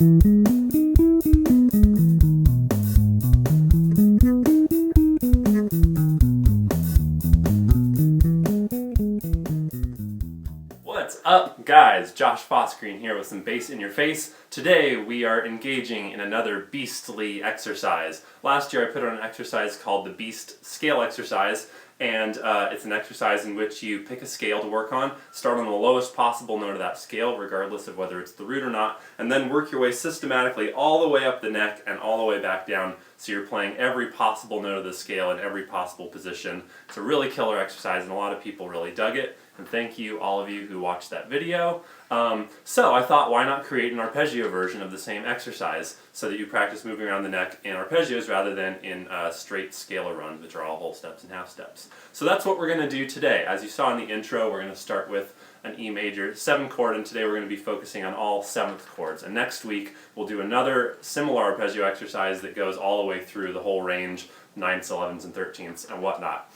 What's up, guys? Josh Fossgreen here with some bass in your face. Today we are engaging in another beastly exercise. Last year I put on an exercise called the Beast Scale Exercise, and it's an exercise in which you pick a scale to work on, start on the lowest possible note of that scale, regardless of whether it's the root or not, and then work your way systematically all the way up the neck and all the way back down, so you're playing every possible note of the scale in every possible position. It's a really killer exercise, and a lot of people really dug it, and thank you all of you who watched that video. So I thought, why not create an arpeggio version of the same exercise so that you practice moving around the neck in arpeggios rather than in straight scalar runs, which are all whole steps and half steps. So that's what we're going to do today. As you saw in the intro, we're going to start with an E major 7 chord, and today we're going to be focusing on all 7th chords. And next week we'll do another similar arpeggio exercise that goes all the way through the whole range, 9ths, 11ths, and 13ths, and whatnot.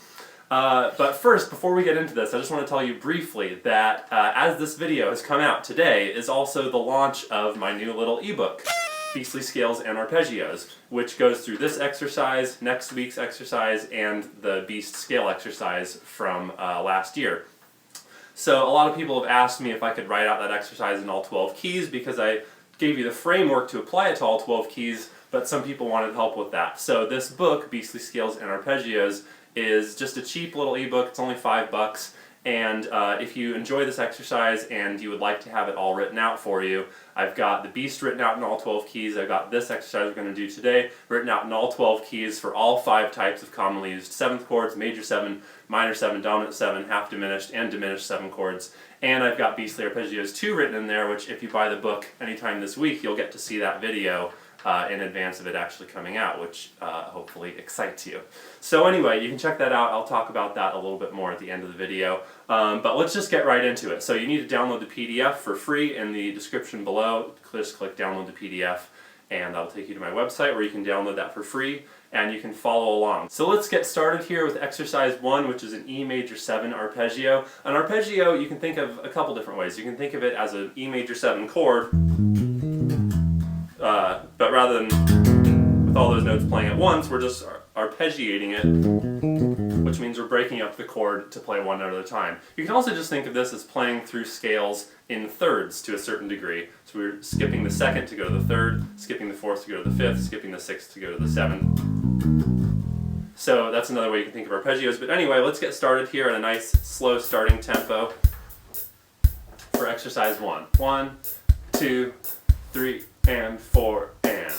But first, before we get into this, I just want to tell you briefly that as this video has come out, today is also the launch of my new little ebook, Beastly Scales and Arpeggios, which goes through this exercise, next week's exercise, and the Beast Scale exercise from last year. So a lot of people have asked me if I could write out that exercise in all 12 keys, because I gave you the framework to apply it to all 12 keys, but some people wanted help with that. So this book, Beastly Scales and Arpeggios, is just a cheap little ebook. It's only $5, and if you enjoy this exercise and you would like to have it all written out for you, I've got the Beast written out in all 12 keys. I've got this exercise we're going to do today written out in all 12 keys for all 5 types of commonly used 7th chords: major 7, minor 7, dominant 7, half diminished, and diminished 7 chords. And I've got Beastly Arpeggios 2 written in there, which if you buy the book anytime this week, you'll get to see that video in advance of it actually coming out, which hopefully excites you. So anyway, you can check that out. I'll talk about that a little bit more at the end of the video. But let's just get right into it. So you need to download the PDF for free in the description below. Just click download the PDF, and that'll take you to my website where you can download that for free, and you can follow along. So let's get started here with exercise 1, which is an E major 7 arpeggio. An arpeggio you can think of a couple different ways. You can think of it as an E major 7 chord, but rather than with all those notes playing at once, we're just arpeggiating it, which means we're breaking up the chord to play one note at a time. You can also just think of this as playing through scales in thirds to a certain degree. So we're skipping the 2nd to go to the 3rd, skipping the 4th to go to the 5th, skipping the 6th to go to the 7th. So that's another way you can think of arpeggios. But anyway, let's get started here at a nice slow starting tempo for exercise 1. 1, 2, 3, and 4, and.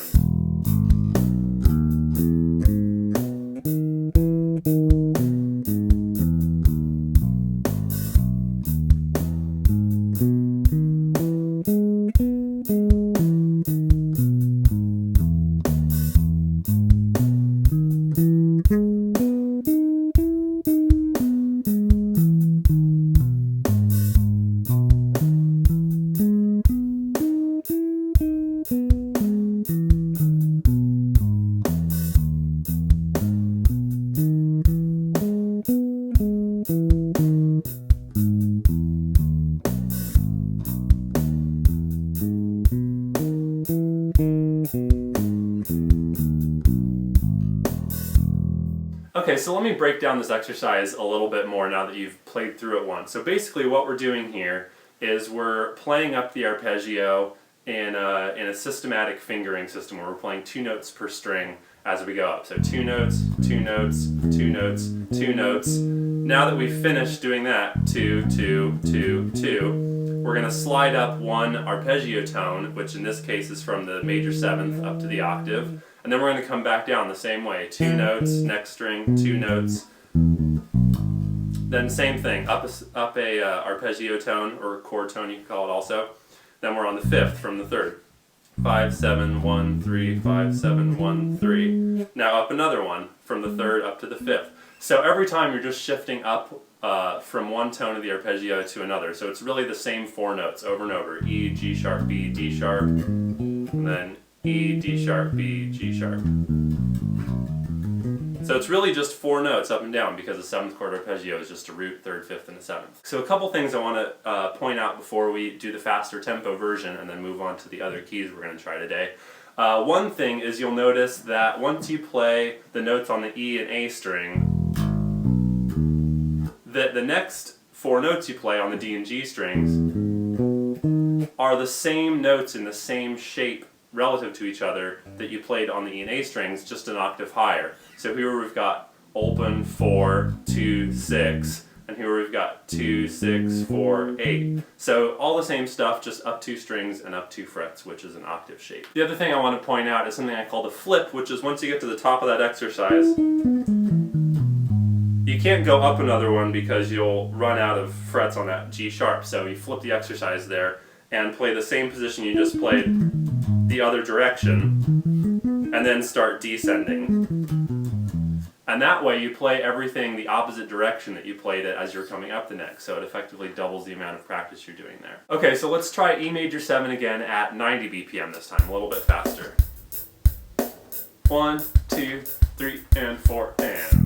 Okay, so let me break down this exercise a little bit more now that you've played through it once. So basically what we're doing here is we're playing up the arpeggio in a systematic fingering system where we're playing 2 notes per string as we go up. So 2 notes, 2 notes, 2 notes, 2 notes. Now that we've finished doing that, 2, 2, 2, 2, we're going to slide up 1 arpeggio tone, which in this case is from the major 7th up to the octave. And then we're going to come back down the same way. 2 notes, next string, 2 notes. Then same thing, up a arpeggio tone, or chord tone you can call it also. Then we're on the 5th from the 3rd. 5, 7, 1, 3, 5, 7, 1, 3. Now up another one from the 3rd up to the 5th. So every time you're just shifting up from one tone of the arpeggio to another. So it's really the same 4 notes over and over. E, G sharp, B, D sharp, and then E, D sharp, B, G sharp. So it's really just 4 notes up and down because the 7th chord arpeggio is just a root, 3rd, 5th, and a 7th. So a couple things I want to point out before we do the faster tempo version and then move on to the other keys we're going to try today. One thing is you'll notice that once you play the notes on the E and A string, that the next 4 notes you play on the D and G strings are the same notes in the same shape relative to each other that you played on the E and A strings, just an octave higher. So here we've got open 4, 2, 6, and here we've got 2, 6, 4, 8. So all the same stuff, just up 2 strings and up 2 frets, which is an octave shape. The other thing I want to point out is something I call the flip, which is once you get to the top of that exercise, you can't go up another one because you'll run out of frets on that G sharp. So you flip the exercise there and play the same position you just played the other direction, and then start descending. And that way you play everything the opposite direction that you played it as you're coming up the neck, so it effectively doubles the amount of practice you're doing there. Okay, so let's try E major 7 again at 90 BPM this time, a little bit faster. 1, 2, 3, and 4, and...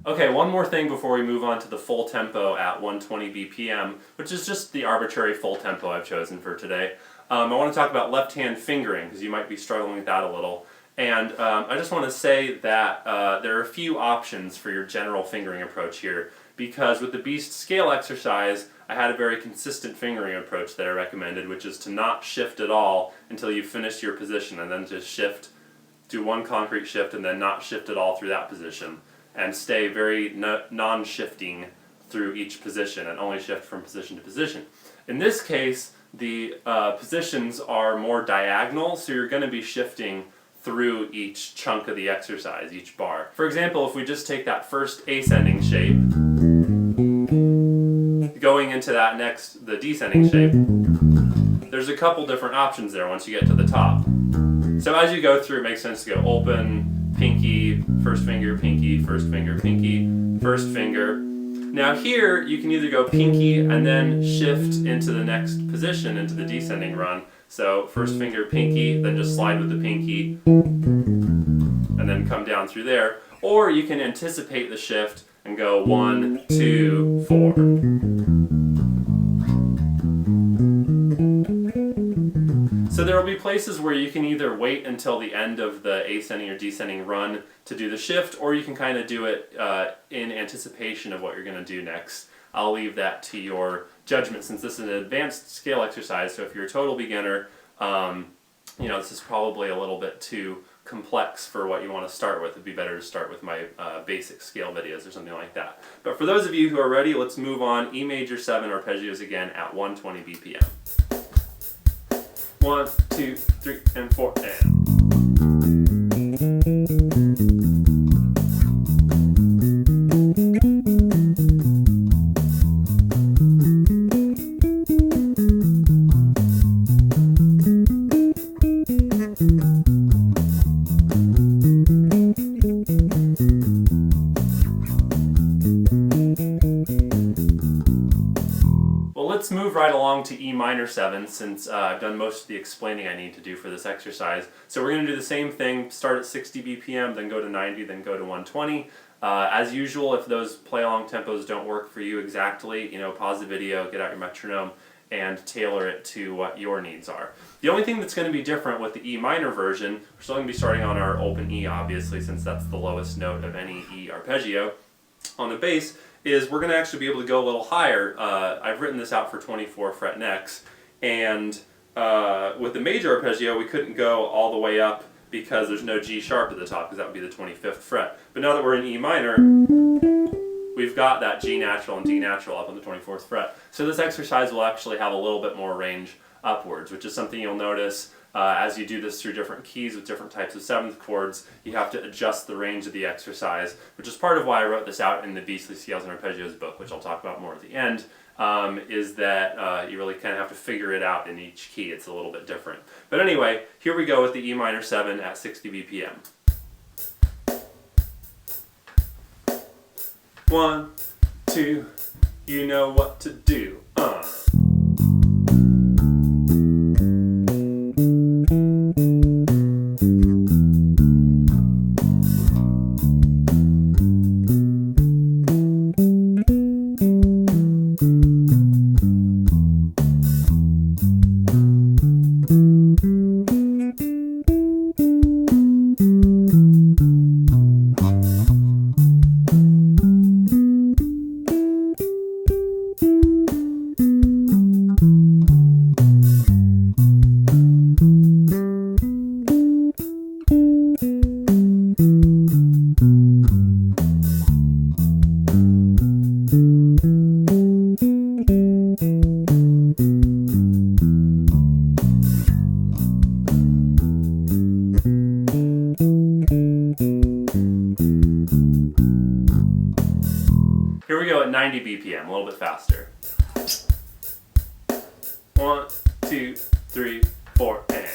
Okay, one more thing before we move on to the full tempo at 120 BPM, which is just the arbitrary full tempo I've chosen for today. I want to talk about left hand fingering, because you might be struggling with that a little. And I just want to say that there are a few options for your general fingering approach here, because with the Beast scale exercise, I had a very consistent fingering approach that I recommended, which is to not shift at all until you finish your position, and then just shift, do one concrete shift, and then not shift at all through that position, and stay very non-shifting through each position, and only shift from position to position. In this case, the positions are more diagonal, so you're going to be shifting through each chunk of the exercise, each bar. For example, if we just take that first ascending shape, going into that next, the descending shape, there's a couple different options there once you get to the top. So as you go through, it makes sense to go open, pinky, first finger, pinky, first finger, pinky, first finger. Now here, you can either go pinky and then shift into the next position, into the descending run. So first finger, pinky, then just slide with the pinky, and then come down through there. Or you can anticipate the shift and go 1, 2, 4. So there will be places where you can either wait until the end of the ascending or descending run to do the shift, or you can kind of do it in anticipation of what you're going to do next. I'll leave that to your judgment, since this is an advanced scale exercise, so if you're a total beginner, this is probably a little bit too complex for what you want to start with. It'd be better to start with my basic scale videos or something like that. But for those of you who are ready, let's move on. E major 7 arpeggios again at 120 BPM. 1, 2, 3, and 4, and... Let's move right along to E minor 7, since I've done most of the explaining I need to do for this exercise. So we're going to do the same thing, start at 60 BPM, then go to 90, then go to 120. As usual, if those play-along tempos don't work for you exactly, pause the video, get out your metronome, and tailor it to what your needs are. The only thing that's going to be different with the E minor version, we're still going to be starting on our open E, obviously, since that's the lowest note of any E arpeggio on the bass, is we're going to actually be able to go a little higher. I've written this out for 24 fret necks, and with the major arpeggio we couldn't go all the way up because there's no G sharp at the top, because that would be the 25th fret. But now that we're in E minor, we've got that G natural and D natural up on the 24th fret. So this exercise will actually have a little bit more range upwards, which is something you'll notice as you do this through different keys with different types of 7th chords. You have to adjust the range of the exercise, which is part of why I wrote this out in the Beastly Scales and Arpeggios book, which I'll talk about more at the end, is that you really kind of have to figure it out in each key. It's a little bit different. But anyway, here we go with the E minor 7 at 60 BPM. 1, 2, you know what to do. Here we go at 90 BPM, a little bit faster. 1, 2, 3, 4, and.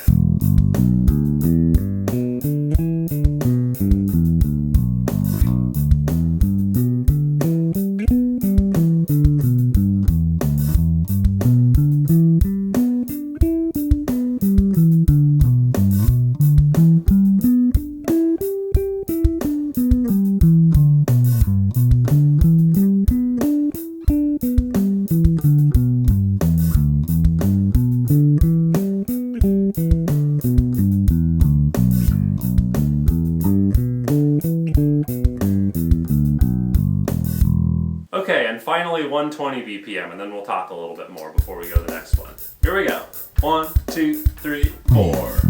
Okay, and finally 120 BPM, and then we'll talk a little bit more before we go to the next one. Here we go. 1, 2, 3, 4.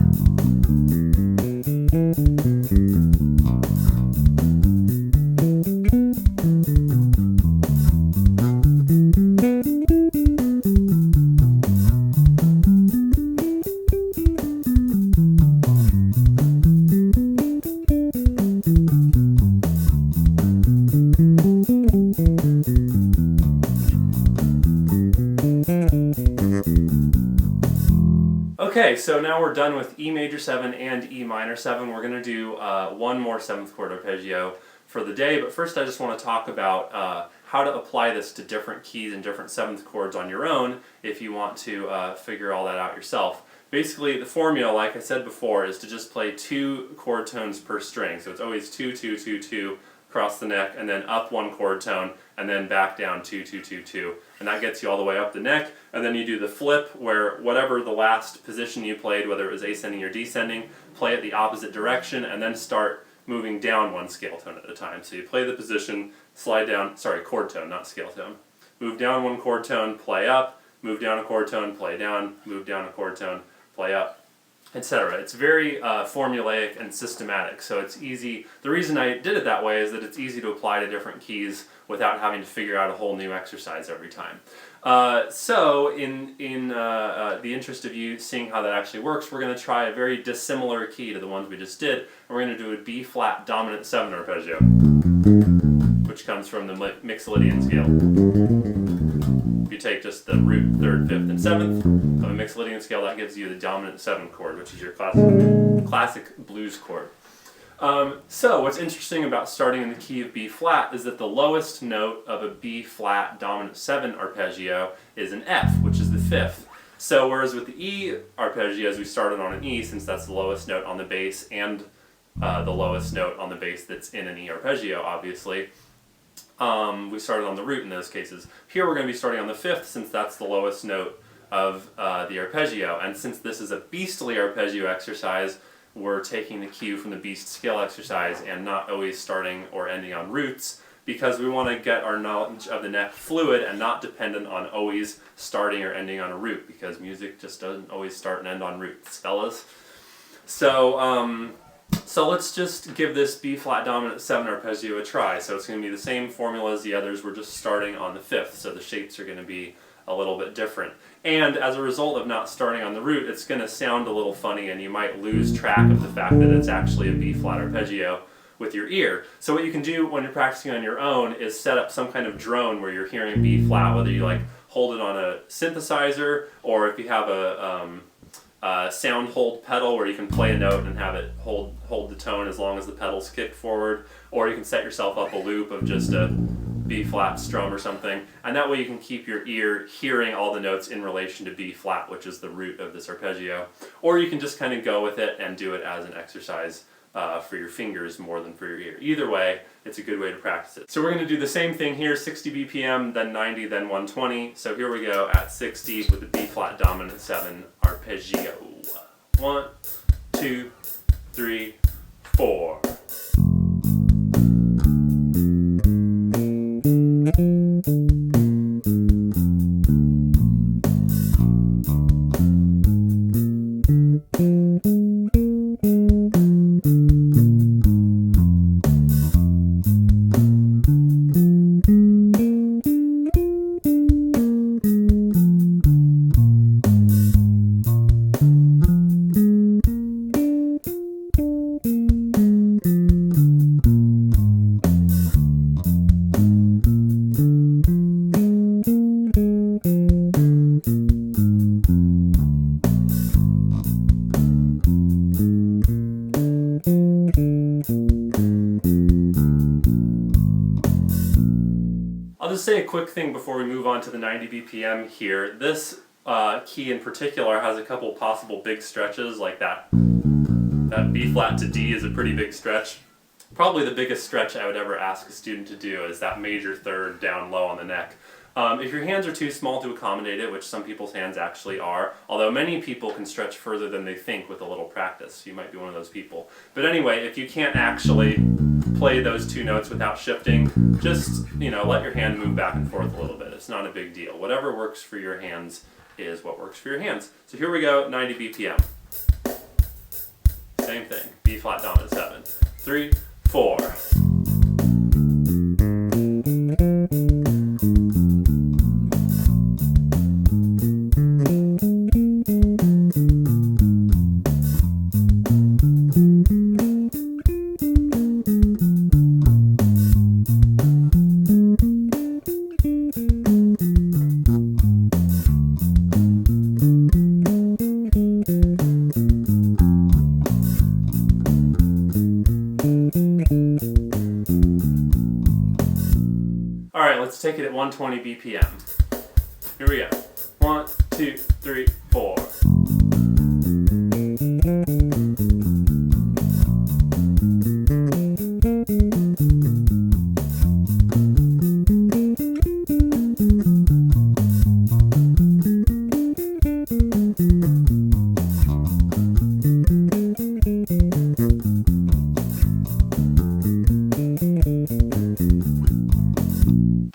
Okay, so now we're done with E major 7 and E minor 7. We're going to do one more 7th chord arpeggio for the day, but first I just want to talk about how to apply this to different keys and different 7th chords on your own if you want to figure all that out yourself. Basically, the formula, like I said before, is to just play 2 chord tones per string. So it's always 2, 2, 2, 2 across the neck, and then up 1 chord tone, and then back down 2, 2, 2, 2. And that gets you all the way up the neck, and then you do the flip where whatever the last position you played, whether it was ascending or descending, play it the opposite direction, and then start moving down 1 scale tone at a time. So you play the position, slide down, sorry, chord tone, not scale tone. Move down 1 chord tone, play up, move down a chord tone, play down, move down a chord tone, play up, etc. It's very formulaic and systematic, so it's easy. The reason I did it that way is that it's easy to apply to different keys without having to figure out a whole new exercise every time. So in the interest of you seeing how that actually works, we're going to try a very dissimilar key to the ones we just did, and we're going to do a B flat dominant 7 arpeggio, which comes from the Mixolydian scale. If you take just the root, 3rd, 5th, and 7th of a Mixolydian scale, that gives you the dominant 7 chord, which is your classic blues chord. So what's interesting about starting in the key of B flat is that the lowest note of a B flat dominant 7 arpeggio is an F, which is the 5th. So whereas with the E arpeggios we started on an E, since that's the lowest note on the bass and the lowest note on the bass that's in an E arpeggio, obviously, we started on the root in those cases. Here we're going to be starting on the 5th, since that's the lowest note of the arpeggio. And since this is a beastly arpeggio exercise, we're taking the cue from the beast scale exercise and not always starting or ending on roots, because we want to get our knowledge of the neck fluid and not dependent on always starting or ending on a root, because music just doesn't always start and end on roots, fellas. So, so let's just give this B flat dominant 7 arpeggio a try. So it's going to be the same formula as the others, we're just starting on the 5th, so the shapes are going to be a little bit different. And as a result of not starting on the root, it's going to sound a little funny, and you might lose track of the fact that it's actually a B flat arpeggio with your ear. So what you can do when you're practicing on your own is set up some kind of drone where you're hearing B flat, whether you like hold it on a synthesizer, or if you have a sound hold pedal where you can play a note and have it hold the tone as long as the pedals kick forward, or you can set yourself up a loop of just a B flat strum or something, and that way you can keep your ear hearing all the notes in relation to B flat, which is the root of this arpeggio. Or you can just kind of go with it and do it as an exercise for your fingers more than for your ear. Either way, it's a good way to practice it. So we're going to do the same thing here, 60 BPM, then 90, then 120. So here we go at 60 with the B flat dominant 7 arpeggio. 1, 2, 3, 4. I'll just say a quick thing before we move on to the 90 BPM here. This key in particular has a couple possible big stretches like that. That B flat to D is a pretty big stretch. Probably the biggest stretch I would ever ask a student to do is that major third down low on the neck. If your hands are too small to accommodate it, which some people's hands actually are, although many people can stretch further than they think with a little practice. You might be one of those people. But anyway, if you can't actually play those two notes without shifting, just, let your hand move back and forth a little bit. It's not a big deal. Whatever works for your hands is what works for your hands. So here we go, 90 BPM. Same thing, B flat dominant 7. 3, 4. Alright, let's take it at 120 BPM. Here we go. 1, 2, 3, 4.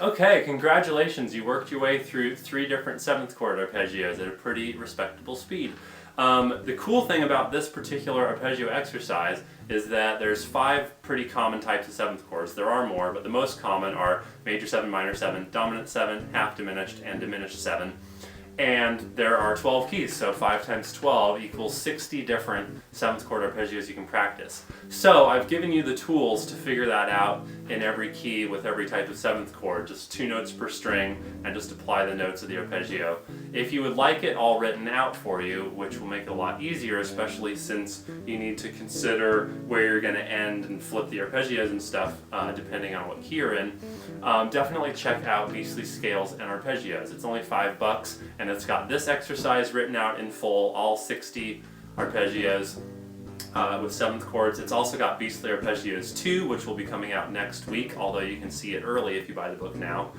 Okay, congratulations, you worked your way through 3 different 7th chord arpeggios at a pretty respectable speed. The cool thing about this particular arpeggio exercise is that there's 5 pretty common types of 7th chords. There are more, but the most common are major 7, minor 7, dominant 7, half diminished, and diminished 7. And there are 12 keys, so 5 times 12 equals 60 different 7th chord arpeggios you can practice. So I've given you the tools to figure that out in every key with every type of 7th chord, just 2 notes per string, and just apply the notes of the arpeggio. If you would like it all written out for you, which will make it a lot easier, especially since you need to consider where you're going to end and flip the arpeggios and stuff, depending on what key you're in, definitely check out Beastly Scales and Arpeggios. It's only $5, and it's got this exercise written out in full, all 60 arpeggios with 7th chords. It's also got Beastly Arpeggios 2, which will be coming out next week, although you can see it early if you buy the book now,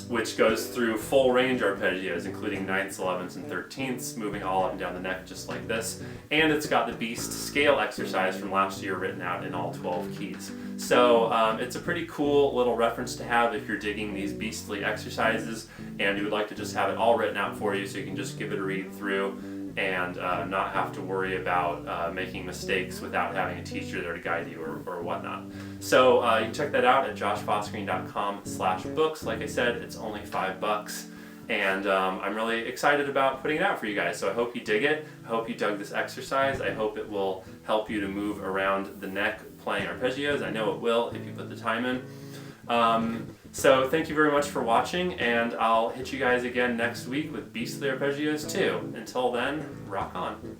which goes through full range arpeggios, including 9ths, 11ths, and 13ths, moving all up and down the neck just like this. And it's got the Beast Scale exercise from last year written out in all 12 keys. So it's a pretty cool little reference to have if you're digging these beastly exercises and you would like to just have it all written out for you so you can just give it a read through and not have to worry about making mistakes without having a teacher there to guide you or whatnot. So you can check that out at joshfossgreen.com/books. Like I said, it's only $5. And I'm really excited about putting it out for you guys. So I hope you dig it. I hope you dug this exercise. I hope it will help you to move around the neck playing arpeggios. I know it will if you put the time in. So thank you very much for watching, and I'll hit you guys again next week with Beastly Arpeggios 2. Until then, rock on.